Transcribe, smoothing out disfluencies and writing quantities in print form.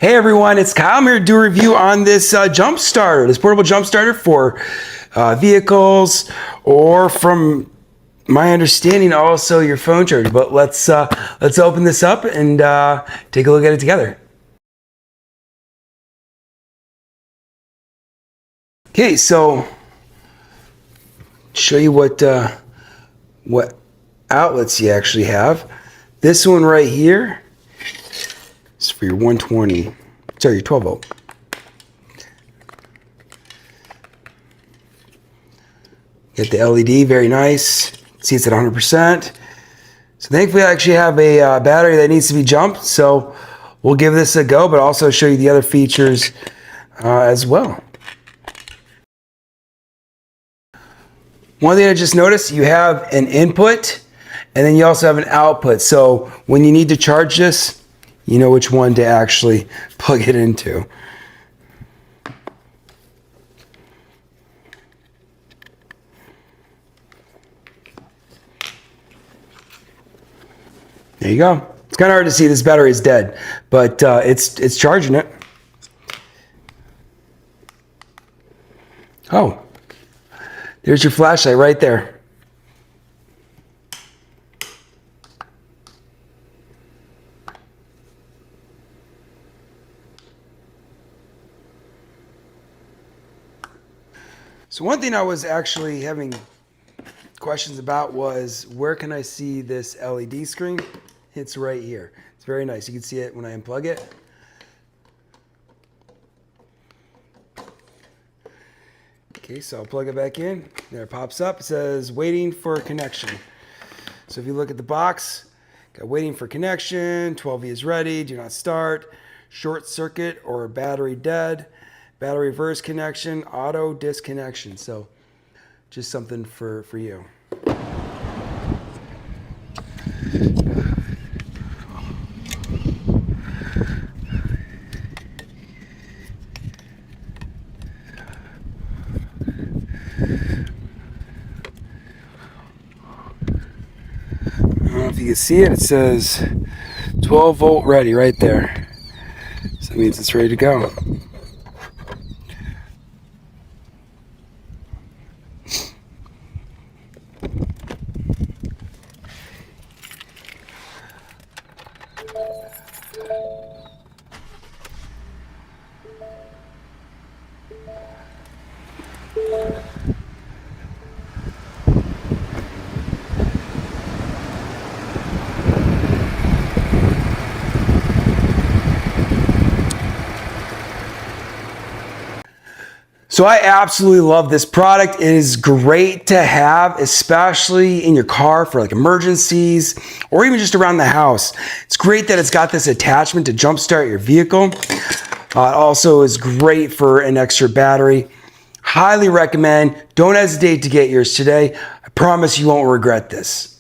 Hey everyone, it's Kyle. I'm here to do a review on this jump starter, this portable jump starter for vehicles, or from my understanding, also your phone charger. But let's open this up and take a look at it together. Okay, so show you what outlets you actually have. This one right here is for your 120. Sorry, your 12 volt. Get the LED, very nice. See, it's at 100%. So thankfully I actually have a battery that needs to be jumped, so we'll give this a go, but also show you the other features as well. One thing I just noticed, you have an input and then you also have an output. So when you need to charge this, you know which one to actually plug it into. There you go. It's kind of hard to see, this battery is dead, but it's charging it. Oh, there's your flashlight right there. So one thing I was actually having questions about was, where can I see this LED screen? It's right here. It's very nice. You can see it when I unplug it. Okay, so I'll plug it back in. There it pops up. It says waiting for connection. So if you look at the box, got waiting for connection, 12V is ready, do not start, short circuit or battery dead, battery reverse connection, auto disconnection. So just something for you. I don't know if you can see it, it says 12 volt ready right there. So that means it's ready to go. So I absolutely love this product. It is great to have, especially in your car for like emergencies or even just around the house. It's great that it's got this attachment to jumpstart your vehicle. It also is great for an extra battery. Highly recommend. Don't hesitate to get yours today. I promise you won't regret this.